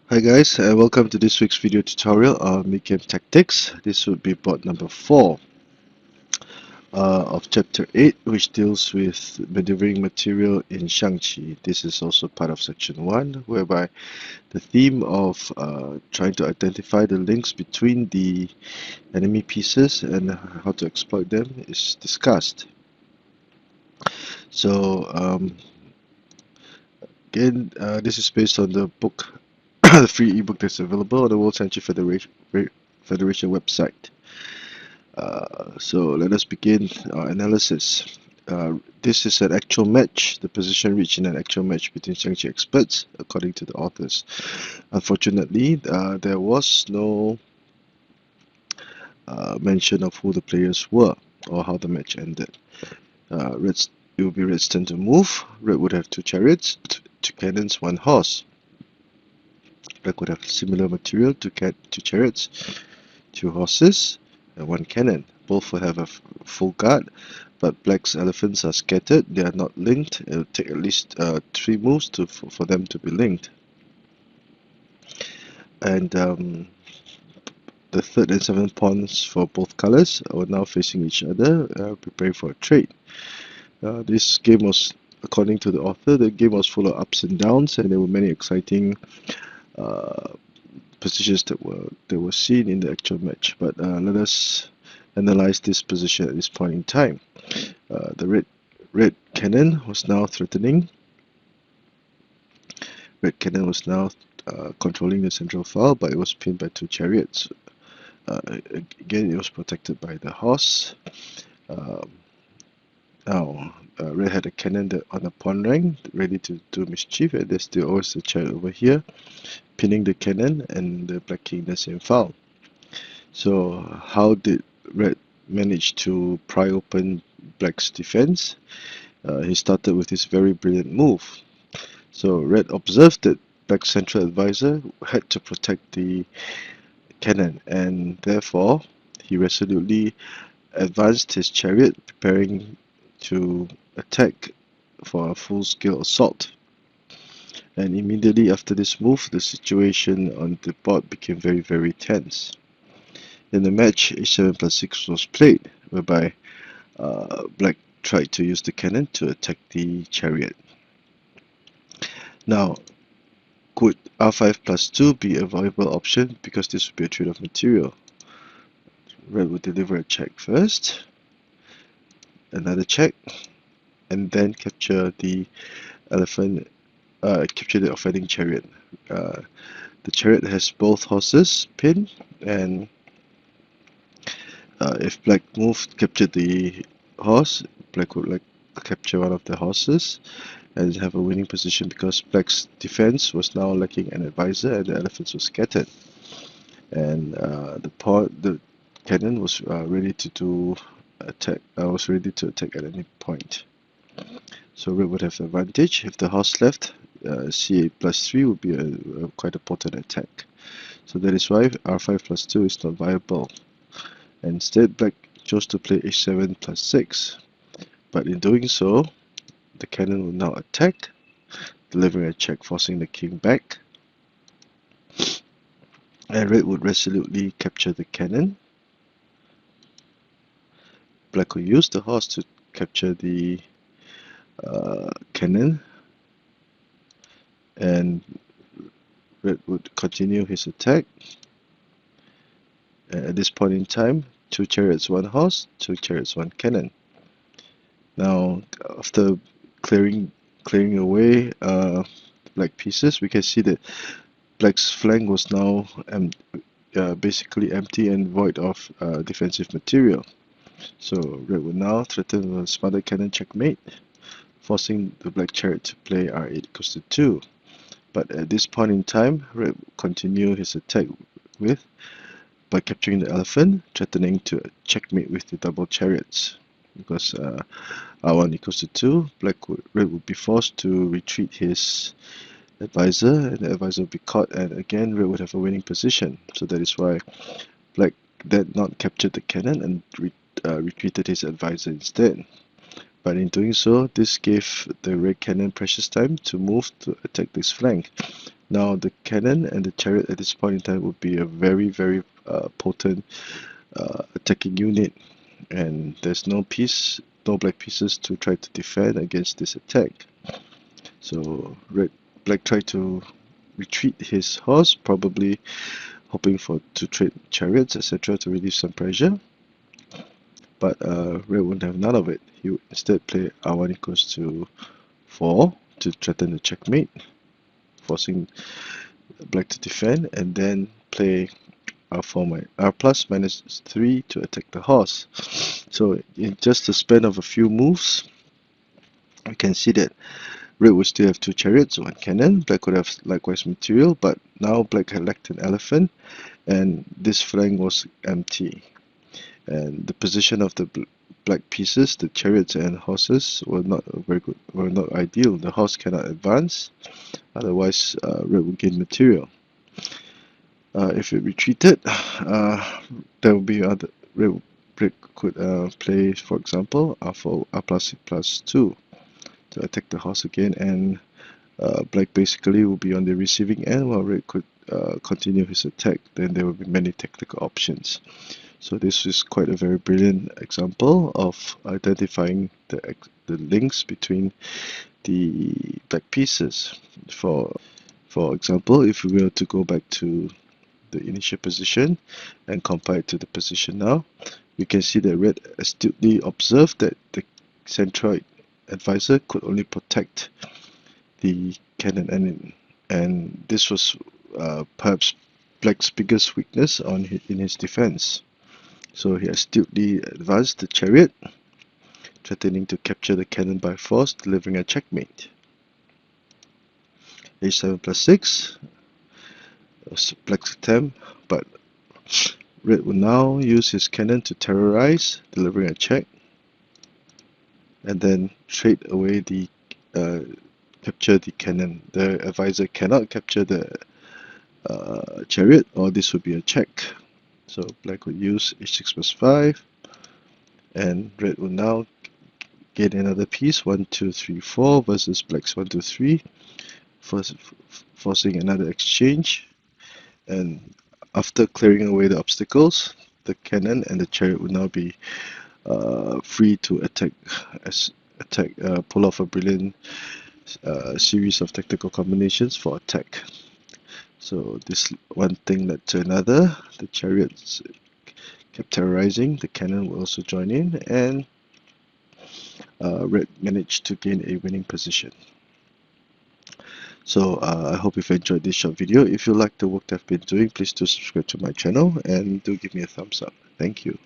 Hi guys, welcome to this week's video tutorial on Midgame Tactics. This would be board number 4 of chapter 8, which deals with maneuvering material in Xiangqi. This is also part of section 1, whereby the theme of trying to identify the links between the enemy pieces and how to exploit them is discussed. So again, this is based on the book, the free ebook that's available on the World Sanctuary Federation website. So let us begin our analysis. This is an actual match, the position reached in an actual match between Xiangqi experts, according to the authors. Unfortunately, there was no mention of who the players were or how the match ended. It would be Red's turn to move. Red would have 2 chariots, 2 cannons, 1 horse. Black would have similar material, 2 chariots, 2 horses, and 1 cannon. Both will have a full guard, but Black's elephants are scattered. They are not linked. It will take at least 3 moves for them to be linked. And the 3rd and 7th pawns for both colors are now facing each other, preparing for a trade. This game was, according to the author, the game was full of ups and downs, and there were many exciting positions that were seen in the actual match. But let us analyze this position at this point in time. The red cannon was now threatening. Red cannon was now controlling the central file, but it was pinned by 2 chariots. Again, it was protected by the horse. Now, Red had a cannon on the pawn rank, ready to do mischief, and there's still always a chariot over here, pinning the cannon, and the Black King in the same file. So, how did Red manage to pry open Black's defense? He started with this very brilliant move. So, Red observed that Black's central advisor had to protect the cannon, and therefore he resolutely advanced his chariot, preparing to attack for a full-scale assault. And immediately after this move, the situation on the board became very, very tense. In the match, h7 plus 6 was played, whereby Black tried to use the cannon to attack the chariot. Now, could r5 plus 2 be a viable option, because this would be a trade of material? Red would deliver a check first, another check, and then capture the elephant, capture the offending chariot. The chariot has both horses pinned, and if Black moved, captured the horse, Black would like capture one of the horses and have a winning position, because Black's defense was now lacking an advisor and the elephants were scattered. And the cannon was ready to attack. Was ready to attack at any point. So Red would have the advantage. If the horse left, c8 plus 3 would be quite a potent attack. So that is why r5 plus 2 is not viable. Instead, Black chose to play h7 plus 6. But in doing so, the cannon will now attack, delivering a check, forcing the king back. And Red would resolutely capture the cannon. Black will use the horse to capture the cannon, and Red would continue his attack. At this point in time, 2 chariots, 1 horse, 2 chariots, 1 cannon. Now, after clearing away Black pieces, we can see that Black's flank was now basically empty and void of defensive material. So Red would now threaten with a smarter cannon checkmate, forcing the Black chariot to play r8 equals to 2. But at this point in time, Red would continue his attack by capturing the elephant, threatening to checkmate with the double chariots. Because r1 equals to 2, Red would be forced to retreat his advisor, and the advisor would be caught, and again Red would have a winning position. So that is why Black did not capture the cannon and retreated his advisor instead. But in doing so, this gave the Red cannon precious time to move to attack this flank. Now the cannon and the chariot at this point in time would be a very, very potent attacking unit, and there's no black pieces to try to defend against this attack. So black tried to retreat his horse, probably hoping to trade chariots, etc., to relieve some pressure. But red wouldn't have none of it. He would instead play r1 equals to 4 to threaten the checkmate, forcing black to defend, and then play r plus minus 3 to attack the horse. So in just the span of a few moves, we can see that red would still have 2 chariots, 1 cannon, black would have likewise material, but now black had lacked an elephant, and this flank was empty. And the position of the black pieces, the chariots and horses, were not were not ideal. The horse cannot advance, otherwise red would gain material. If it retreated, there would be other red could play, for example, r plus 2 to attack the horse again, and black basically will be on the receiving end while red could continue his attack. Then there will be many tactical options. So this is quite a very brilliant example of identifying the links between the black pieces. For example, if we were to go back to the initial position and compare it to the position now, we can see that red astutely observed that the central advisor could only protect the cannon enemy, and this was perhaps black's biggest weakness in his defense. So he astutely advanced the chariot, threatening to capture the cannon by force, delivering a checkmate. h7 plus 6 was black's attempt, but red will now use his cannon to terrorize, delivering a check, and then trade away capture the cannon. The advisor cannot capture the chariot, or this would be a check. So black would use h6 plus 5, and red will now gain another piece, 1, 2, 3, 4 versus black's 1, 2, 3, forcing another exchange. And after clearing away the obstacles, the cannon and the chariot will now be free to pull off a brilliant series of tactical combinations for attack. So this one thing led to another. The chariots kept terrorizing, the cannon will also join in, and red managed to gain a winning position. So I hope you've enjoyed this short video. If you like the work that I've been doing, please do subscribe to my channel and do give me a thumbs up. Thank you.